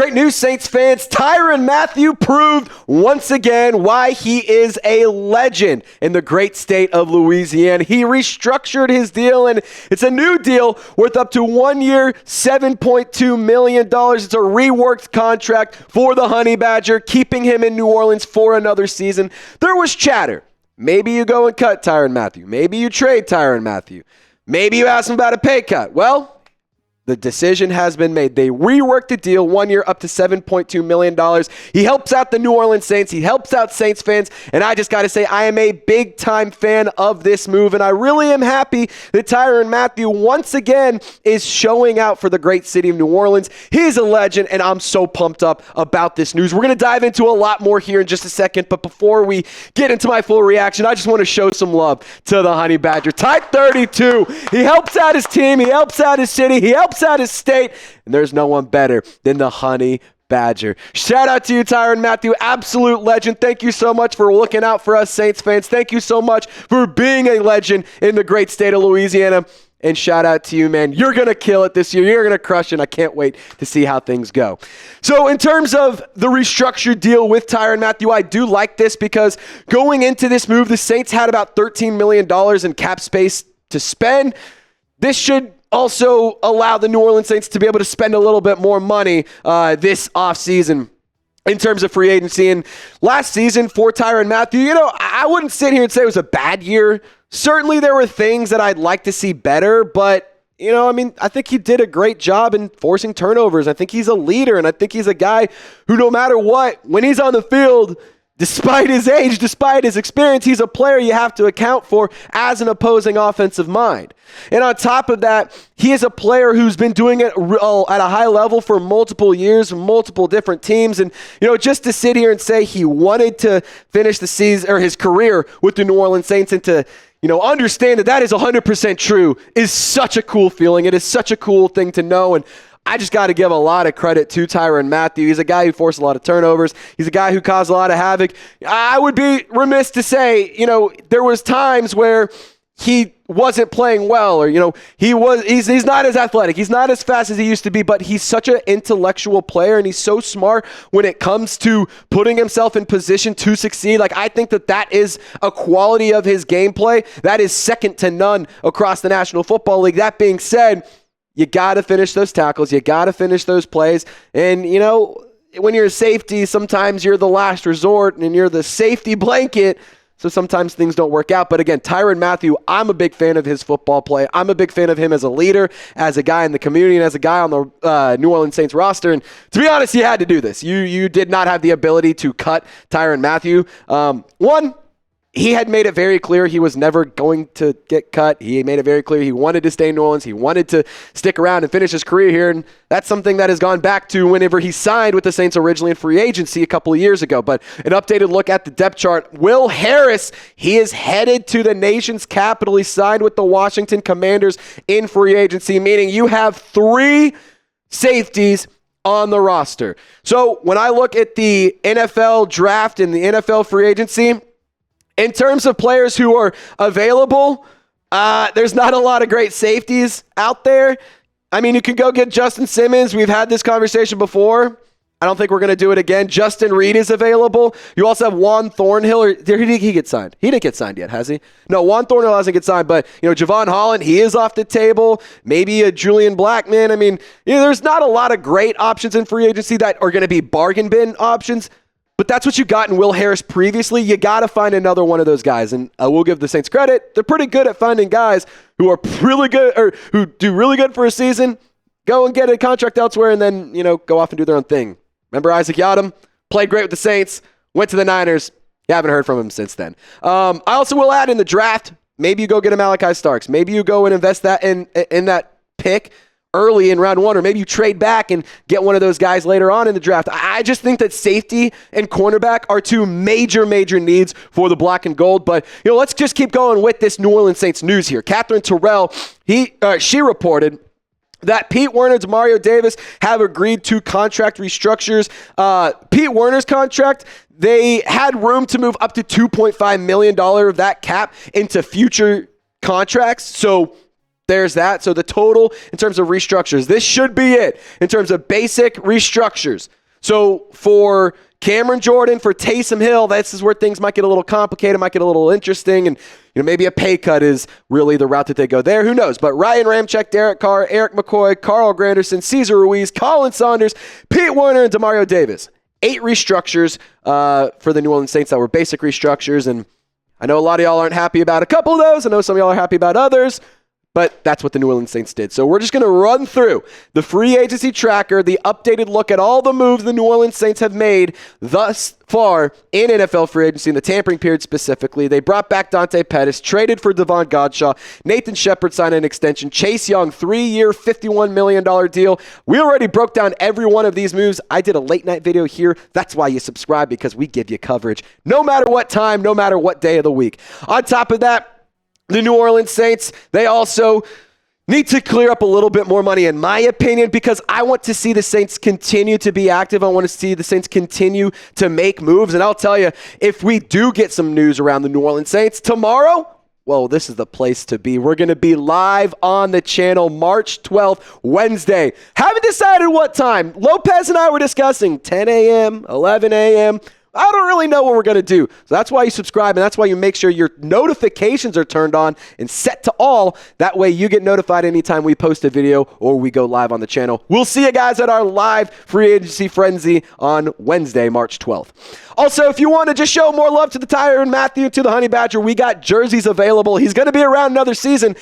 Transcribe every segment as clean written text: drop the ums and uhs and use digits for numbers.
Great news, Saints fans. Tyrann Mathieu proved once again why he is a legend in the great state of Louisiana. He restructured his deal, and it's a new deal worth up to 1 year, $7.2 million. It's a reworked contract for the Honey Badger, keeping him in New Orleans for another season. There was chatter. Maybe you go and cut Tyrann Mathieu. Maybe you trade Tyrann Mathieu. Maybe you ask him about a pay cut. Well, the decision has been made. They reworked the deal 1 year up to $7.2 million. He helps out the New Orleans Saints. He helps out Saints fans. And I just got to say, I am a big-time fan of this move. And I really am happy that Tyrann Mathieu once again is showing out for the great city of New Orleans. He's a legend, and I'm so pumped up about this news. We're going to dive into a lot more here in just a second. But before we get into my full reaction, I just want to show some love to the Honey Badger. Type 32. He helps out his team. He helps out his city. He helps out his state, and there's no one better than the Honey Badger. Shout out to you, Tyrann Mathieu, absolute legend. Thank you so much for looking out for us Saints fans. Thank you so much for being a legend in the great state of Louisiana. And shout out to you, man. You're going to kill it this year. You're going to crush it. I can't wait to see how things go. So in terms of the restructured deal with Tyrann Mathieu, I do like this because going into this move, the Saints had about $13 million in cap space to spend. This should also allow the New Orleans Saints to be able to spend a little bit more money this offseason in terms of free agency. And last season for Tyrann Mathieu, I wouldn't sit here and say it was a bad year. Certainly there were things that I'd like to see better, but I think he did a great job in forcing turnovers. I think he's a leader, and I think he's a guy who, no matter what, when he's on the field, despite his age, despite his experience, he's a player you have to account for as an opposing offensive mind. And on top of that, he is a player who's been doing it at a high level for multiple years, multiple different teams. And, just to sit here and say he wanted to finish the season or his career with the New Orleans Saints and to understand that is 100% true is such a cool feeling. It is such a cool thing to know. And I just got to give a lot of credit to Tyrann Mathieu. He's a guy who forced a lot of turnovers. He's a guy who caused a lot of havoc. I would be remiss to say, there was times where he wasn't playing well, or he's not as athletic, he's not as fast as he used to be, but he's such an intellectual player, and he's so smart when it comes to putting himself in position to succeed. I think that is a quality of his gameplay that is second to none across the National Football League. That being said, you got to finish those tackles. You got to finish those plays. And, when you're a safety, sometimes you're the last resort and you're the safety blanket. So sometimes things don't work out. But again, Tyrann Mathieu, I'm a big fan of his football play. I'm a big fan of him as a leader, as a guy in the community, and as a guy on the New Orleans Saints roster. And to be honest, you had to do this. You did not have the ability to cut Tyrann Mathieu. He had made it very clear he was never going to get cut. He made it very clear he wanted to stay in New Orleans. He wanted to stick around and finish his career here. And that's something that has gone back to whenever he signed with the Saints originally in free agency a couple of years ago. But an updated look at the depth chart. Will Harris, he is headed to the nation's capital. He signed with the Washington Commanders in free agency, meaning you have 3 safeties on the roster. So when I look at the NFL draft and the NFL free agency, in terms of players who are available, there's not a lot of great safeties out there. You can go get Justin Simmons. We've had this conversation before. I don't think we're going to do it again. Justin Reed is available. You also have Juan Thornhill. Or did he get signed? He didn't get signed yet, has he? No, Juan Thornhill hasn't get signed. But, Javon Holland, he is off the table. Maybe a Julian Blackman. There's not a lot of great options in free agency that are going to be bargain bin options. But that's what you got in Will Harris previously. You got to find another one of those guys. And I will give the Saints credit. They're pretty good at finding guys who are really good or who do really good for a season, go and get a contract elsewhere, and then, go off and do their own thing. Remember Isaac Yiadom? Played great with the Saints, went to the Niners. You haven't heard from him since then. I also will add in the draft, maybe you go get a Malachi Starks. Maybe you go and invest that in that pick early in round 1, or maybe you trade back and get one of those guys later on in the draft. I just think that safety and cornerback are 2 major needs for the black and gold. But, let's just keep going with this New Orleans Saints news here. Catherine Terrell, she reported that Pete Werner and Demario Davis have agreed to contract restructures. Pete Werner's contract, they had room to move up to $2.5 million of that cap into future contracts. So there's that. So the total in terms of restructures, this should be it in terms of basic restructures. So for Cameron Jordan, for Taysom Hill, this is where things might get a little complicated, might get a little interesting, and maybe a pay cut is really the route that they go there. Who knows? But Ryan Ramczyk, Derek Carr, Eric McCoy, Carl Granderson, Cesar Ruiz, Colin Saunders, Pete Werner, and Demario Davis. 8 restructures for the New Orleans Saints that were basic restructures, and I know a lot of y'all aren't happy about a couple of those. I know some of y'all are happy about others. But that's what the New Orleans Saints did. So we're just going to run through the free agency tracker, the updated look at all the moves the New Orleans Saints have made thus far in NFL free agency, in the tampering period specifically. They brought back Dante Pettis, traded for Devon Godshaw. Nathan Shepard signed an extension. Chase Young, 3-year, $51 million deal. We already broke down every one of these moves. I did a late night video here. That's why you subscribe, because we give you coverage no matter what time, no matter what day of the week. On top of that, the New Orleans Saints, they also need to clear up a little bit more money, in my opinion, because I want to see the Saints continue to be active. I want to see the Saints continue to make moves. And I'll tell you, if we do get some news around the New Orleans Saints tomorrow, well, this is the place to be. We're going to be live on the channel March 12th, Wednesday. Haven't decided what time. Lopez and I were discussing 10 a.m., 11 a.m., I don't really know what we're going to do. So that's why you subscribe, and that's why you make sure your notifications are turned on and set to all. That way you get notified anytime we post a video or we go live on the channel. We'll see you guys at our live free agency frenzy on Wednesday, March 12th. Also, if you want to just show more love to the Tyrann Mathieu, to the Honey Badger, we got jerseys available. He's going to be around another season.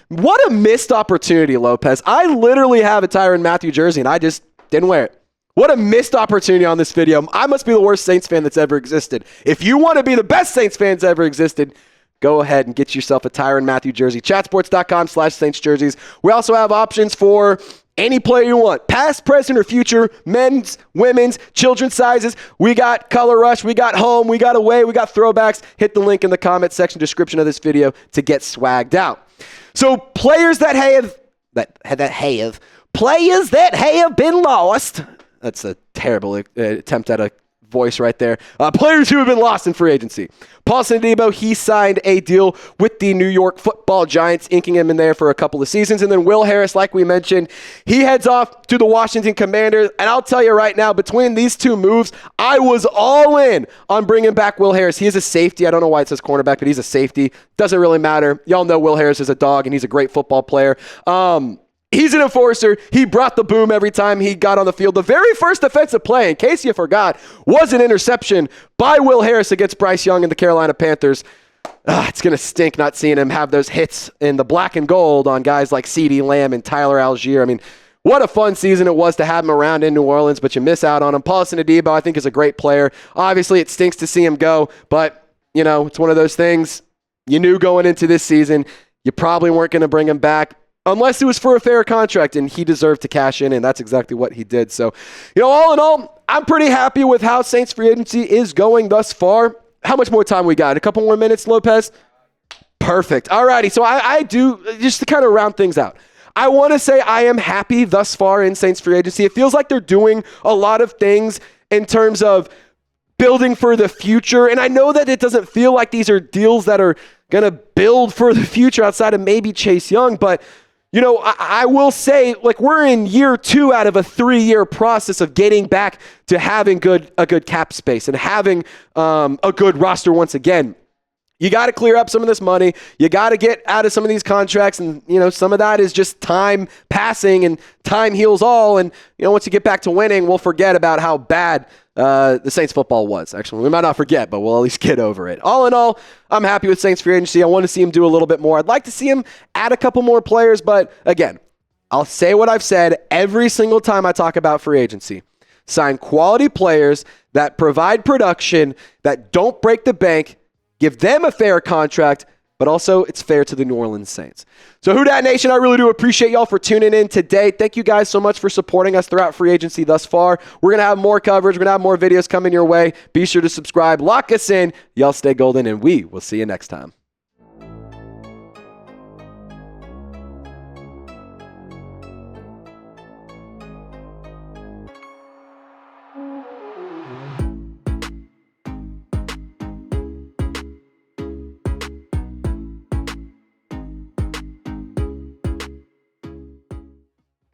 What a missed opportunity, Lopez. I literally have a Tyrann Mathieu jersey, and I just didn't wear it. What a missed opportunity on this video. I must be the worst Saints fan that's ever existed. If you want to be the best Saints fans ever existed, go ahead and get yourself a Tyrann Mathieu jersey. Chatsports.com/Saints jerseys. We also have options for any player you want. Past, present, or future. Men's, women's, children's sizes. We got Color Rush. We got home. We got away. We got throwbacks. Hit the link in the comment section description of this video to get swagged out. So players that have been lost. That's a terrible attempt at a voice right there. Players who have been lost in free agency. Paulson Adebo, he signed a deal with the New York Football Giants, inking him in there for a couple of seasons. And then Will Harris, like we mentioned, he heads off to the Washington Commanders. And I'll tell you right now, between these two moves, I was all in on bringing back Will Harris. He is a safety. I don't know why it says cornerback, but he's a safety. Doesn't really matter. Y'all know Will Harris is a dog, and he's a great football player. He's an enforcer. He brought the boom every time he got on the field. The very first defensive play, in case you forgot, was an interception by Will Harris against Bryce Young and the Carolina Panthers. It's going to stink not seeing him have those hits in the black and gold on guys like CeeDee Lamb and Tyler Algier. I mean, what a fun season it was to have him around in New Orleans, but you miss out on him. Paulson Adebo, I think, is a great player. Obviously, it stinks to see him go, but, it's one of those things you knew going into this season you probably weren't going to bring him back. Unless it was for a fair contract, and he deserved to cash in, and that's exactly what he did. So, all in all, I'm pretty happy with how Saints free agency is going thus far. How much more time we got? A couple more minutes, Lopez? Perfect. All righty. So I do, just to kind of round things out, I want to say I am happy thus far in Saints free agency. It feels like they're doing a lot of things in terms of building for the future. And I know that it doesn't feel like these are deals that are going to build for the future outside of maybe Chase Young, but I will say, we're in year 2 out of a 3-year process of getting back to having a good cap space and having a good roster once again. You got to clear up some of this money. You got to get out of some of these contracts, and some of that is just time passing, and time heals all. And once you get back to winning, we'll forget about how bad the Saints football was. Actually, we might not forget, but we'll at least get over it. All in all, I'm happy with Saints free agency. I want to see him do a little bit more. I'd like to see him add a couple more players, but again, I'll say what I've said every single time I talk about free agency. Sign quality players that provide production, that don't break the bank, give them a fair contract, but also it's fair to the New Orleans Saints. So Who Dat Nation, I really do appreciate y'all for tuning in today. Thank you guys so much for supporting us throughout free agency thus far. We're going to have more coverage. We're going to have more videos coming your way. Be sure to subscribe. Lock us in. Y'all stay golden, and we will see you next time.